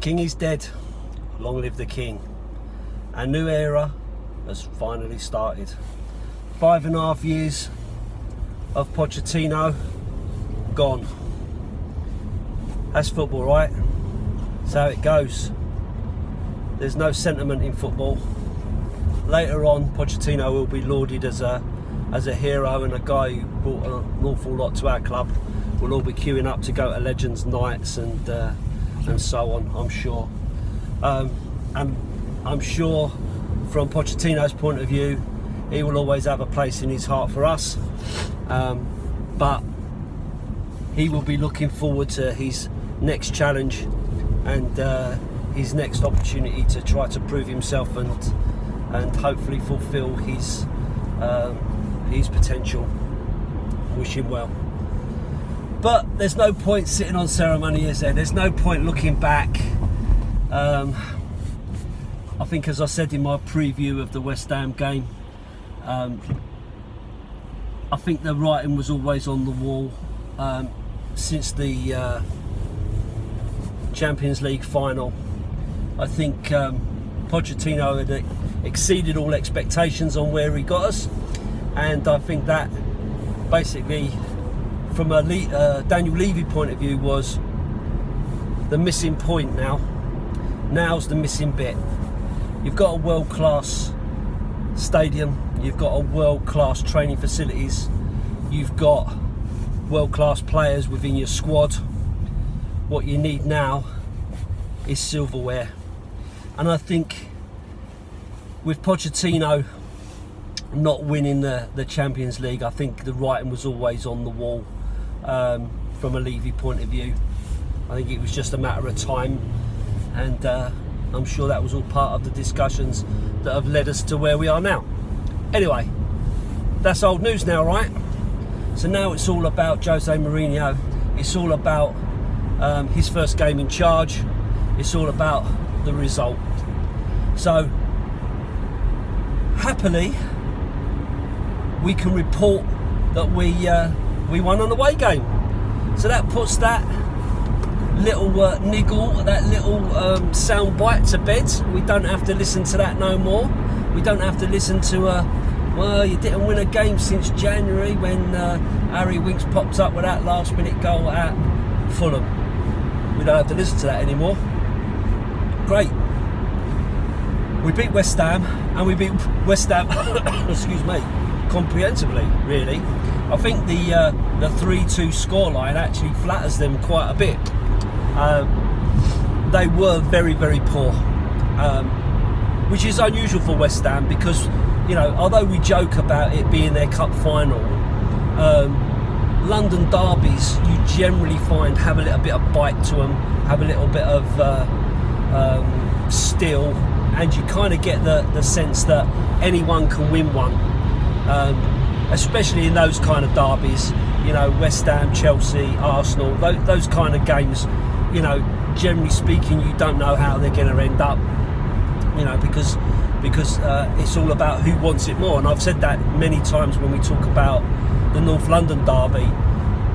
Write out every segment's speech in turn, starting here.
king is dead. Long live the king. A new era has finally started. 5.5 years of Pochettino gone. That's football, right? That's how it goes. There's no sentiment in football. Later on, Pochettino will be lauded as a hero and a guy who brought an awful lot to our club. We'll all be queuing up to go to Legends Nights and so on, I'm sure. And I'm sure from Pochettino's point of view, he will always have a place in his heart for us. But he will be looking forward to his next challenge and his next opportunity to try to prove himself and hopefully fulfil his potential. Wish him well. But there's no point sitting on ceremony, is there? There's no point looking back. I think, as I said in my preview of the West Ham game, I think the writing was always on the wall since the Champions League final. I think Pochettino had exceeded all expectations on where he got us, and I think that basically, from a Daniel Levy point of view, was the missing point now. Now's the missing bit. You've got a world-class stadium, you've got a world-class training facilities, you've got world-class players within your squad. What you need now is silverware. And I think with Pochettino not winning the Champions League, I think the writing was always on the wall from a Levy point of view. I think it was just a matter of time, and I'm sure that was all part of the discussions that have led us to where we are now. Anyway, that's old news now, right? So now it's all about Jose Mourinho. It's all about his first game in charge. It's all about the result. So happily, we can report that we won an away game. So that puts that little niggle, that little sound bite to bed. We don't have to listen to that no more. We don't have to listen to well, you didn't win a game since January when Harry Winks popped up with that last minute goal at Fulham. We don't have to listen to that anymore. Great. We beat West Ham, and we beat West Ham excuse me, comprehensively, really. I think the 3-2 scoreline actually flatters them quite a bit. They were very, very poor, which is unusual for West Ham because, you know, although we joke about it being their cup final, London derbies you generally find have a little bit of bite to them, have a little bit of steel, and you kind of get the sense that anyone can win one, especially in those kind of derbies. You know, West Ham, Chelsea, Arsenal, those kind of games, you know, generally speaking, you don't know how they're going to end up, you know, because it's all about who wants it more. And I've said that many times when we talk about the North London derby.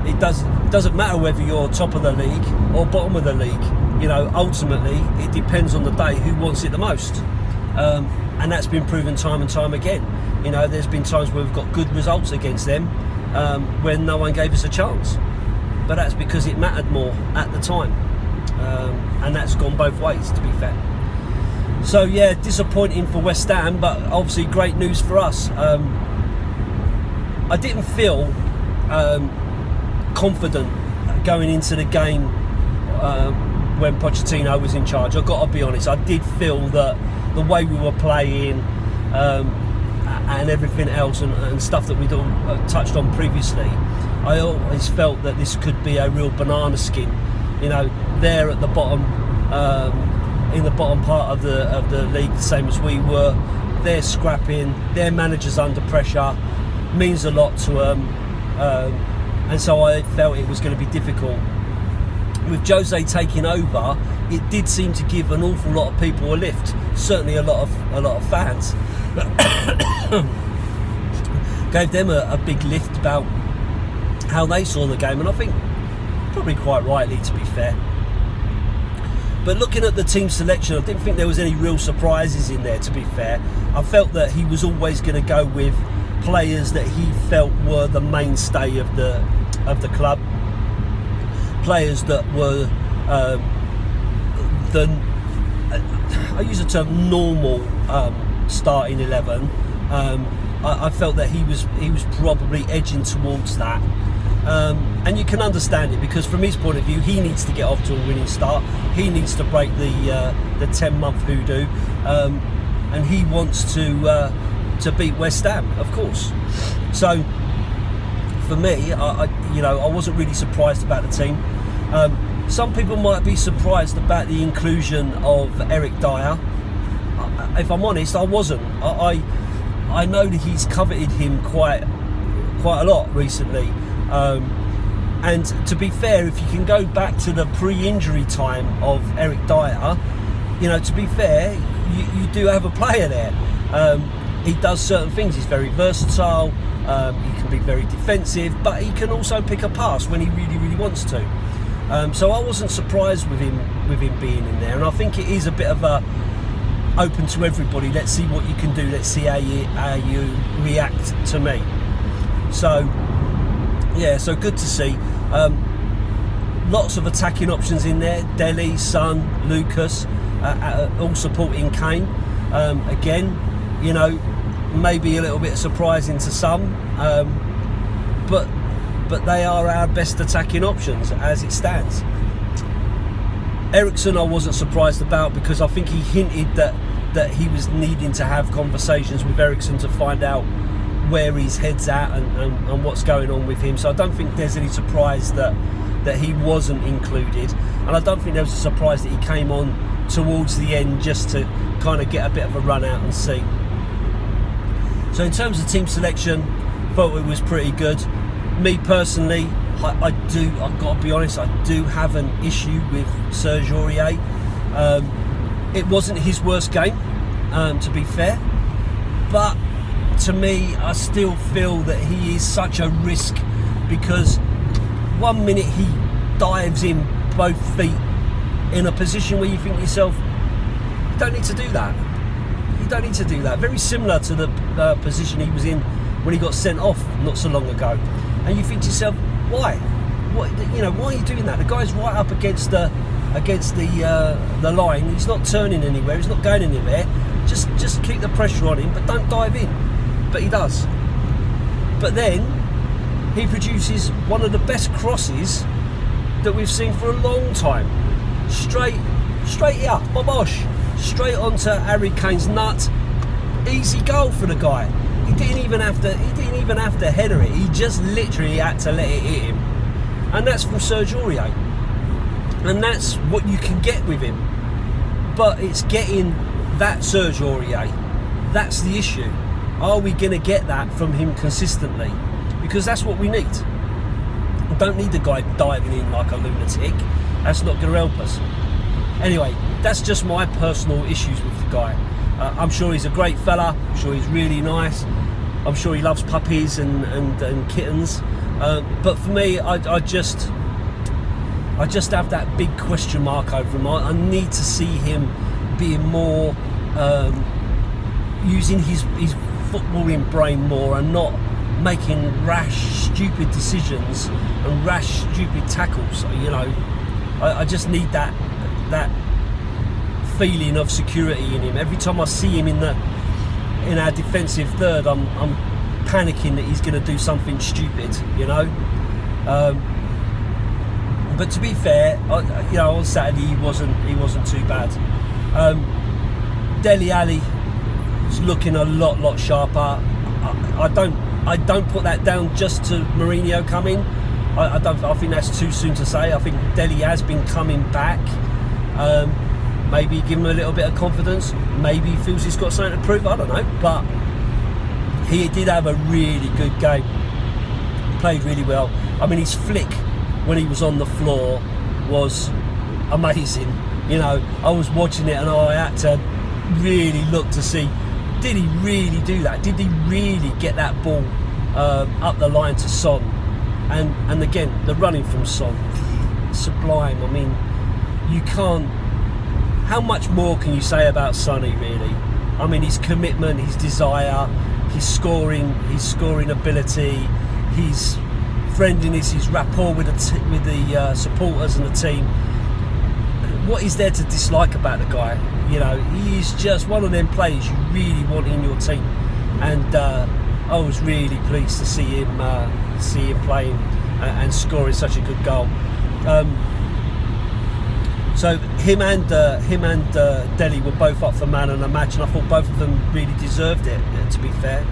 It doesn't matter whether you're top of the league or bottom of the league. You know, ultimately, it depends on the day who wants it the most. And that's been proven time and time again. You know, there's been times where we've got good results against them when no one gave us a chance. But that's because it mattered more at the time. And that's gone both ways, to be fair. So, yeah, disappointing for West Ham, but obviously great news for us. I didn't feel confident going into the game when Pochettino was in charge. I've got to be honest, I did feel that the way we were playing and everything else and stuff that we'd all touched on previously, I always felt that this could be a real banana skin. You know, they're at the bottom, in the bottom part of the league, the same as we were. They're scrapping, their manager's under pressure, means a lot to them, and so I felt it was going to be difficult. With Jose taking over, it did seem to give an awful lot of people a lift. Certainly a lot of fans. Gave them a big lift about how they saw the game, and I think probably quite rightly, to be fair. But looking at the team selection, I didn't think there was any real surprises in there, to be fair. I felt that he was always going to go with players that he felt were the mainstay of the club. Players that were I use the term normal starting 11. I felt that he was probably edging towards that. And you can understand it, because from his point of view, he needs to get off to a winning start. He needs to break the 10-month hoodoo, and he wants to beat West Ham, of course. So for me, I wasn't really surprised about the team. Some people might be surprised about the inclusion of Eric Dyer. If I'm honest, I wasn't. I know that he's coveted him quite a lot recently. And to be fair, if you can go back to the pre-injury time of Eric Dyer, to be fair, you do have a player there. He does certain things. He's very versatile. He can be very defensive, but he can also pick a pass when he really, really wants to. So I wasn't surprised with him being in there, and I think it is a bit of a open to everybody. Let's see what you can do. Let's see how you react to me. So yeah, so good to see. Lots of attacking options in there. Dele, Son, Lucas, all supporting Kane. Again, maybe a little bit surprising to some, but they are our best attacking options as it stands. Eriksen I wasn't surprised about, because I think he hinted that he was needing to have conversations with Eriksen to find out where his head's at and what's going on with him. So I don't think there's any surprise that he wasn't included, and I don't think there was a surprise that he came on towards the end just to kind of get a bit of a run out and see. So in terms of team selection, thought it was pretty good. Me personally, I've got to be honest, I do have an issue with Serge Aurier. It wasn't his worst game, to be fair, but to me, I still feel that he is such a risk, because one minute he dives in both feet in a position where you think to yourself, you don't need to do that. You don't need to do that. Very similar to the position he was in when he got sent off not so long ago. And you think to yourself, why? Why are you doing that? The guy's right up against the line. He's not turning anywhere. He's not going anywhere. Just keep the pressure on him, but don't dive in. But he does. But then he produces one of the best crosses that we've seen for a long time. Straight here, bobosh, straight onto Harry Kane's nut. Easy goal for the guy. He didn't even have to header it. He just literally had to let it hit him. And that's from Serge Aurier. And that's what you can get with him. But it's getting that Serge Aurier. That's the issue. Are we going to get that from him consistently? Because that's what we need. We don't need the guy diving in like a lunatic. That's not going to help us. Anyway, that's just my personal issues with the guy. I'm sure he's a great fella. I'm sure he's really nice. I'm sure he loves puppies and kittens. But for me, I just have that big question mark over him. I need to see him being more, using his footballing brain more, and not making rash, stupid decisions and rash, stupid tackles. I just need that feeling of security in him. Every time I see him in our defensive third, I'm panicking that he's going to do something stupid. But to be fair, on Saturday he wasn't too bad. Dele Alli is looking a lot sharper. I don't put that down just to Mourinho coming. I think that's too soon to say. I think Dele has been coming back. Maybe give him a little bit of confidence. Maybe he feels he's got something to prove. I don't know. But he did have a really good game. He played really well. I mean, his flick when he was on the floor was amazing. I was watching it and I had to really look to see, did he really do that? Did he really get that ball up the line to Son? And again, the running from Son, sublime. I mean, you can't how much more can you say about Sonny, really? I mean, his commitment, his desire, his scoring ability, his friendliness, his rapport with the supporters and the team. What is there to dislike about the guy? You know, he's just one of them players you really want in your team, and I was really pleased to see him playing and scoring such a good goal. So him and Dele were both up for man of the match, and I thought both of them really deserved it, to be fair.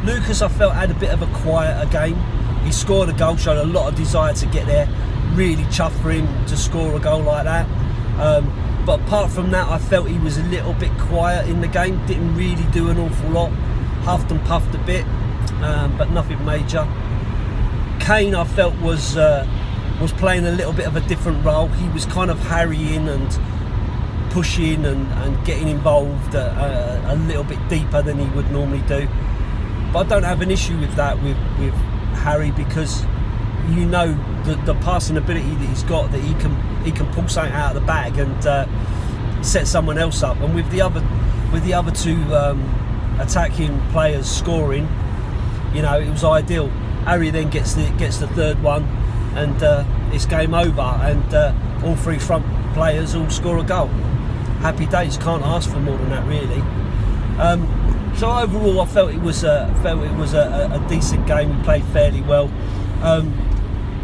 Lucas, I felt, had a bit of a quieter game. He scored a goal, showed a lot of desire to get there. Really chuffed for him to score a goal like that. But apart from that, I felt he was a little bit quiet in the game. Didn't really do an awful lot. Huffed and puffed a bit, but nothing major. Kane, I felt, was playing a little bit of a different role. He was kind of harrying and pushing and getting involved a little bit deeper than he would normally do. But I don't have an issue with that with Harry, because you know the passing ability that he's got, that he can pull something out of the bag and set someone else up. And with the other two attacking players scoring, you know, it was ideal. Harry then gets the third one, and it's game over, and all three front players all score a goal. Happy days. Can't ask for more than that, really. So overall, I felt it was a decent game. We played fairly well.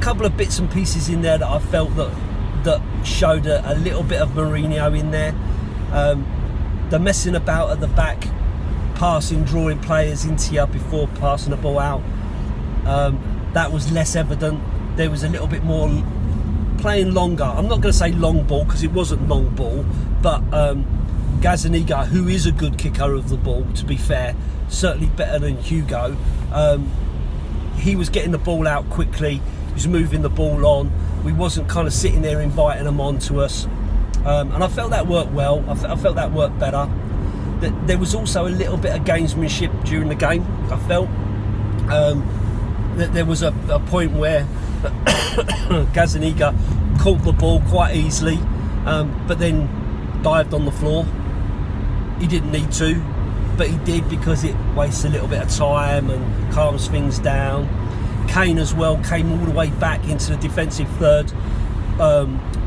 Couple of bits and pieces in there that I felt that showed a little bit of Mourinho in there. The messing about at the back, passing, drawing players into you before passing the ball out. That was less evident. There was a little bit more playing longer. I'm not going to say long ball, because it wasn't long ball, but Gazzaniga, who is a good kicker of the ball, to be fair, certainly better than Hugo, he was getting the ball out quickly. He was moving the ball on. We wasn't kind of sitting there inviting them on to us, and I felt that worked well. I felt that worked better. There was also a little bit of gamesmanship during the game. I felt that there was a point where Gazzaniga caught the ball quite easily, but then dived on the floor. He didn't need to, but he did, because it wastes a little bit of time and calms things down. Kane as well came all the way back into the defensive third,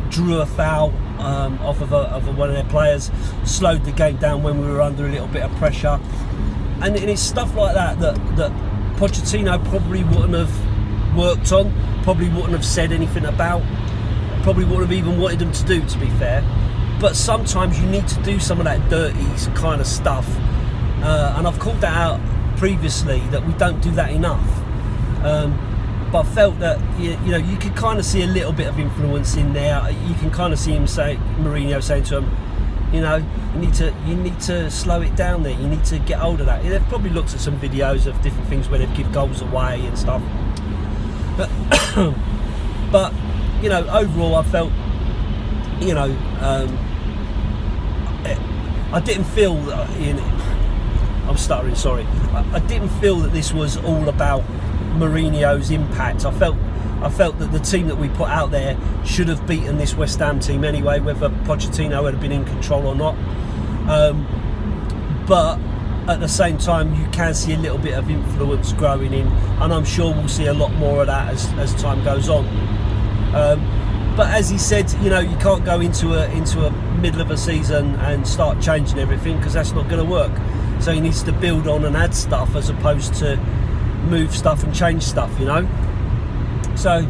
drew a foul off of one of their players, slowed the game down when we were under a little bit of pressure, and it's stuff like that Pochettino probably wouldn't have worked on, probably wouldn't have said anything about, probably wouldn't have even wanted them to do, to be fair. But sometimes you need to do some of that dirty kind of stuff, and I've called that out previously, that we don't do that enough. But I felt that you know, you could kind of see a little bit of influence in there. You can kind of see Mourinho saying to him, you know, you need to slow it down there. You need to get hold of that. They've probably looked at some videos of different things where they've give goals away and stuff. But you know, overall, I felt, you know, I didn't feel I'm stuttering. Sorry, I didn't feel that this was all about Mourinho's impact. I felt that the team that we put out there should have beaten this West Ham team anyway, whether Pochettino had been in control or not. But at the same time, you can see a little bit of influence growing in, and I'm sure we'll see a lot more of that as time goes on. But as he said, you know, you can't go into a middle of a season and start changing everything, because that's not going to work. So he needs to build on and add stuff, as opposed to move stuff and change stuff, you know. So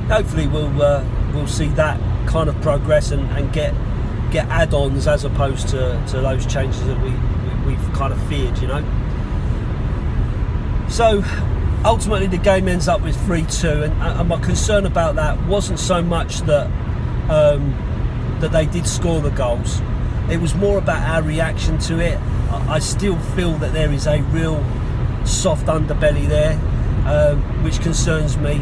hopefully we'll see that kind of progress and get add-ons, as opposed to those changes that we've kind of feared, you know. So ultimately the game ends up with 3-2, and my concern about that wasn't so much that they did score the goals. It was more about our reaction to it. I still feel that there is a real soft underbelly there, which concerns me.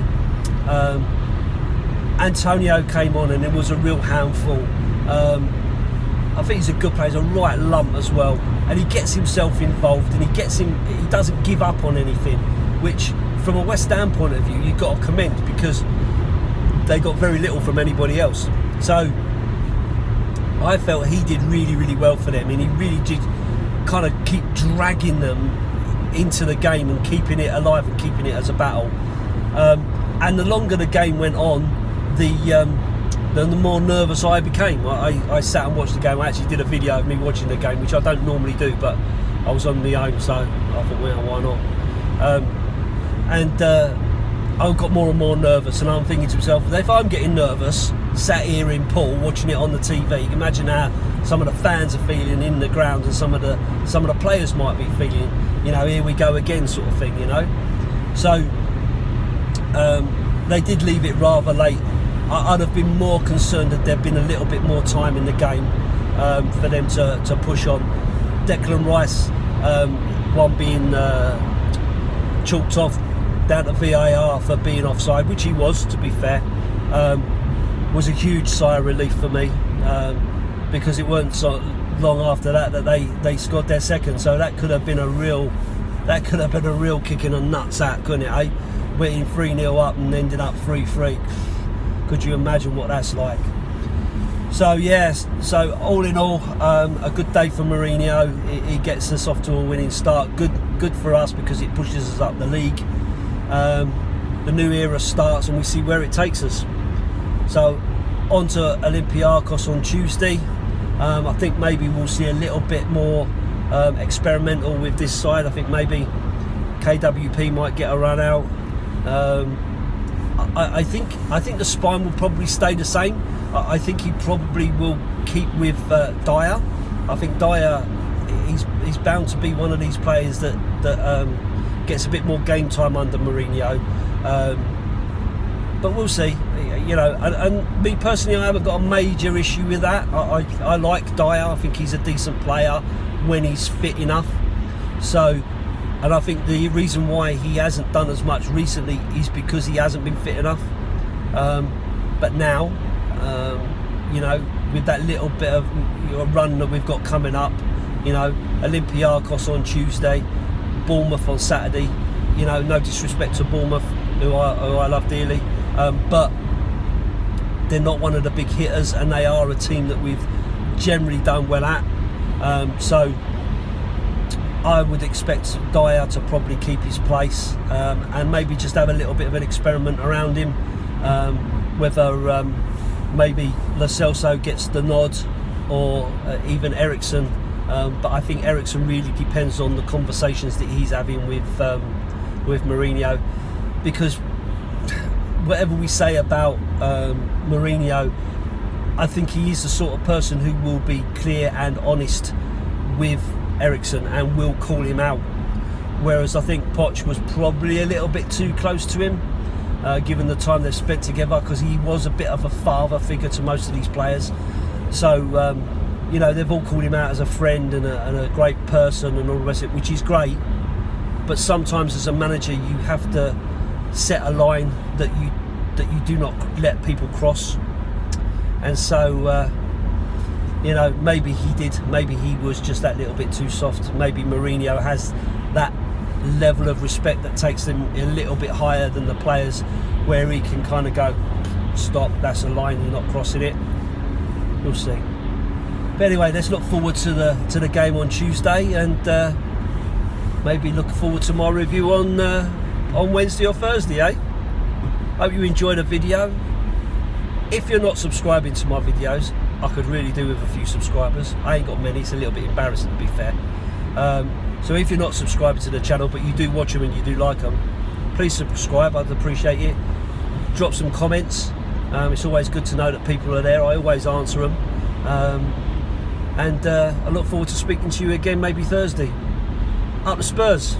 Antonio came on and it was a real handful. I think he's a good player. He's a right lump as well, and he gets himself involved, and he doesn't give up on anything, which from a West Ham point of view you've got to commend, because they got very little from anybody else. So I felt he did really, really well for them, and he really did kind of keep dragging them into the game and keeping it alive and keeping it as a battle. And the longer the game went on, the more nervous I became. I sat and watched the game. I actually did a video of me watching the game, which I don't normally do, but I was on my own, so I thought, well, why not? And I got more and more nervous, and I'm thinking to myself, if I'm getting nervous, sat here in Poole watching it on the TV, you can imagine how some of the fans are feeling in the ground, and some of the players might be feeling, you know, here we go again sort of thing, you know. So they did leave it rather late. I'd have been more concerned that there'd been a little bit more time in the game for them to push on. Declan Rice, one being chalked off down to VAR for being offside, which he was, to be fair, was a huge sigh of relief for me, because it weren't so long after that they scored their second. So that could have been a real kick in the nuts out, couldn't it? Eh? Went 3-0 up and ended up 3-3. Could you imagine what that's like? So yes, so all in all, a good day for Mourinho. He gets us off to a winning start. Good for us, because it pushes us up the league. The new era starts, and we see where it takes us. So on to Olympiacos on Tuesday. I think maybe we'll see a little bit more experimental with this side. I think maybe KWP might get a run out. I think the spine will probably stay the same. I think he probably will keep with Dyer. I think Dyer, he's bound to be one of these players that gets a bit more game time under Mourinho. But we'll see. You know, and me personally, I haven't got a major issue with that. I like Dyer. I think he's a decent player when he's fit enough. So, and I think the reason why he hasn't done as much recently is because he hasn't been fit enough. But now, you know, with that little bit of run that we've got coming up, you know, Olympiacos on Tuesday, Bournemouth on Saturday. You know, no disrespect to Bournemouth, who I love dearly, but they're not one of the big hitters, and they are a team that we've generally done well at. So I would expect Dyer to probably keep his place, and maybe just have a little bit of an experiment around him, whether maybe Lo Celso gets the nod, or even Eriksen. But I think Eriksen really depends on the conversations that he's having with Mourinho, because whatever we say about Mourinho, I think he is the sort of person who will be clear and honest with Eriksen and will call him out. Whereas I think Poch was probably a little bit too close to him, given the time they've spent together, because he was a bit of a father figure to most of these players. So, you know, they've all called him out as a friend and a great person and all the rest of it, which is great. But sometimes as a manager, you have to set a line that you do not let people cross. And so, you know, maybe he did. Maybe he was just that little bit too soft. Maybe Mourinho has that level of respect that takes him a little bit higher than the players, where he can kind of go, stop, that's a line, you're not crossing it. We'll see. But anyway, let's look forward to the game on Tuesday, and maybe look forward to my review on Wednesday or Thursday, eh? Hope you enjoyed the video. If you're not subscribing to my videos, I could really do with a few subscribers. I ain't got many, it's a little bit embarrassing to be fair. So if you're not subscribing to the channel, but you do watch them and you do like them, please subscribe, I'd appreciate it. Drop some comments. It's always good to know that people are there. I always answer them. And I look forward to speaking to you again maybe Thursday. Up the Spurs.